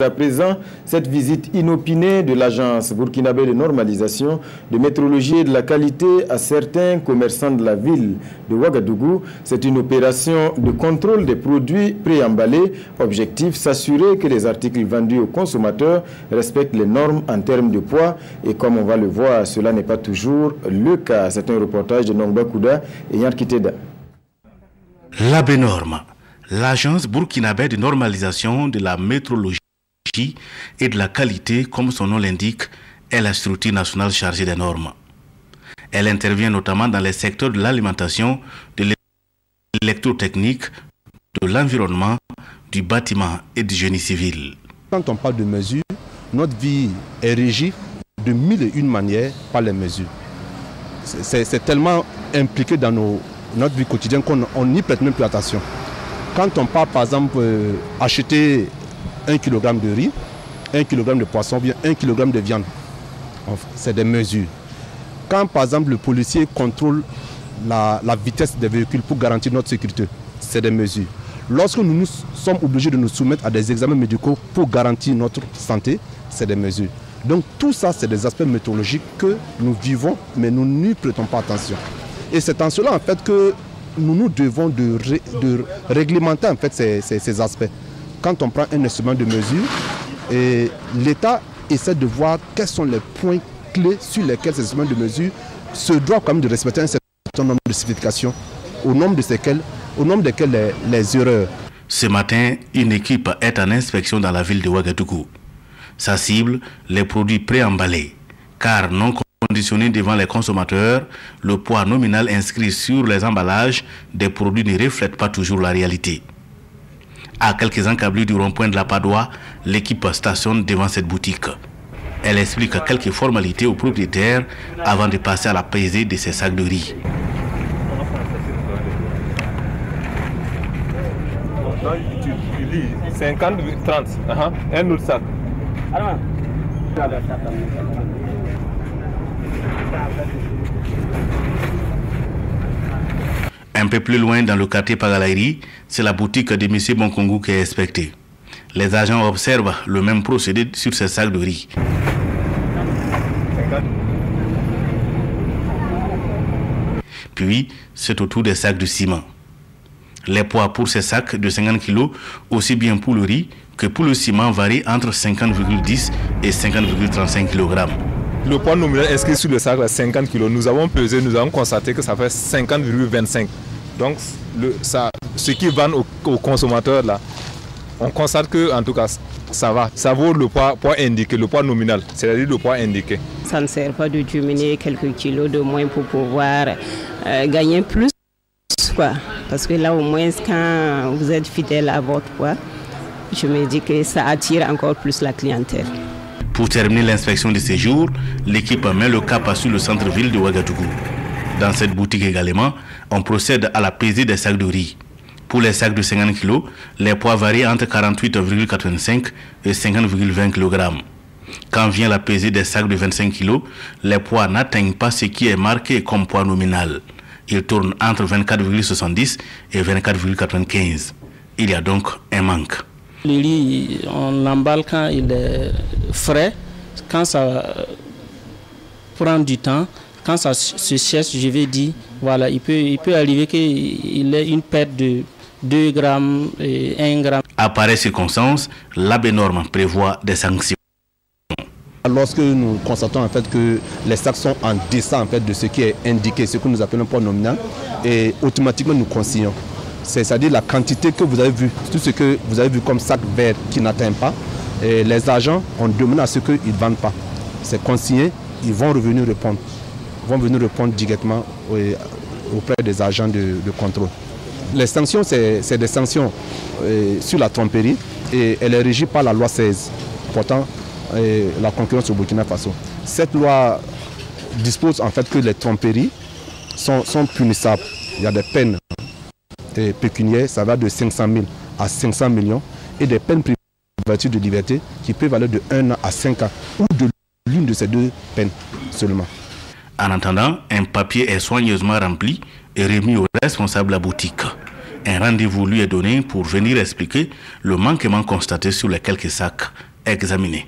À présent, cette visite inopinée de l'agence burkinabé de normalisation, de métrologie et de la qualité à certains commerçants de la ville de Ouagadougou. C'est une opération de contrôle des produits préemballés. Objectif, s'assurer que les articles vendus aux consommateurs respectent les normes en termes de poids. Et comme on va le voir, cela n'est pas toujours le cas. C'est un reportage de Nongba Kouda et Yann Kiteda. La BNorm, l'agence burkinabé de normalisation de la métrologie et de la qualité, comme son nom l'indique, est la structure nationale chargée des normes. Elle intervient notamment dans les secteurs de l'alimentation, de l'électrotechnique, de l'environnement, du bâtiment et du génie civil. Quand on parle de mesures, notre vie est régie de mille et une manières par les mesures. C'est tellement impliqué dans notre vie quotidienne qu'on n'y prête même plus attention. Quand on part par exemple acheter 1 kg de riz, 1 kg de poisson, bien 1 kg de viande. C'est des mesures. Quand par exemple le policier contrôle la vitesse des véhicules pour garantir notre sécurité, c'est des mesures. Lorsque nous sommes obligés de nous soumettre à des examens médicaux pour garantir notre santé, c'est des mesures. Donc tout ça, c'est des aspects météorologiques que nous vivons, mais nous n'y prêtons pas attention. Et c'est en cela en fait que nous devons de réglementer en fait ces aspects. Quand on prend un instrument de mesure, l'État essaie de voir quels sont les points clés sur lesquels ces instruments de mesure se doivent quand même de respecter un certain nombre de spécifications, au nombre desquelles les erreurs. Ce matin, une équipe est en inspection dans la ville de Ouagadougou. Sa cible, les produits préemballés, car non conditionnés devant les consommateurs, le poids nominal inscrit sur les emballages des produits ne reflète pas toujours la réalité. À quelques encablures du rond-point de la Padoie, l'équipe stationne devant cette boutique. Elle explique quelques formalités aux propriétaires avant de passer à la pesée de ses sacs de riz. Tu dis 50, 30, un autre sac. Un peu plus loin dans le quartier Pagalaïri, c'est la boutique de M. Bonkongu qui est inspectée. Les agents observent le même procédé sur ces sacs de riz. Puis, c'est au tour des sacs de ciment. Les poids pour ces sacs de 50 kg, aussi bien pour le riz que pour le ciment, varient entre 50,10 et 50,35 kg. Le poids nominal inscrit sur le sac est 50 kg. Nous avons pesé, nous avons constaté que ça fait 50,25. Donc, ce qui vendent aux consommateurs là, on constate que en tout cas ça va. Ça vaut le poids indiqué, le poids nominal, c'est-à-dire le poids indiqué. Ça ne sert pas de diminuer quelques kilos de moins pour pouvoir gagner plus, quoi. Parce que là au moins quand vous êtes fidèle à votre poids, je me dis que ça attire encore plus la clientèle. Pour terminer l'inspection de ces jours, l'équipe met le cap sur le centre-ville de Ouagadougou. Dans cette boutique également, on procède à la pesée des sacs de riz. Pour les sacs de 50 kg, les poids varient entre 48,85 et 50,20 kg. Quand vient la pesée des sacs de 25 kg, les poids n'atteignent pas ce qui est marqué comme poids nominal. Ils tournent entre 24,70 et 24,95. Il y a donc un manque. Le riz, on l'emballe quand il est frais, quand ça prend du temps, quand ça se sèche, je vais dire, voilà, il peut arriver qu'il ait une perte de 2 grammes et 1 gramme. À pareille circonstance, la BNorm prévoit des sanctions. Lorsque nous constatons en fait que les sacs sont en deçà en fait de ce qui est indiqué, ce que nous appelons poids nominal, et automatiquement nous consignons. C'est-à-dire la quantité que vous avez vue, tout ce que vous avez vu comme sac vert qui n'atteint pas, et les agents ont demandé à ce qu'ils ne vendent pas. C'est consigné, ils vont revenir répondre. Ils vont venir répondre directement auprès des agents de contrôle. Les sanctions, c'est des sanctions sur la tromperie et elle est régie par la loi 16, portant la concurrence au Burkina Faso. Cette loi dispose en fait que les tromperies sont punissables. Il y a des peines pécuniaires, ça va de 500 000 à 500 millions, et des peines privatives de liberté qui peuvent aller de 1 an à 5 ans, ou de l'une de ces deux peines seulement. En attendant, un papier est soigneusement rempli et remis au responsable de la boutique. Un rendez-vous lui est donné pour venir expliquer le manquement constaté sur les quelques sacs examinés.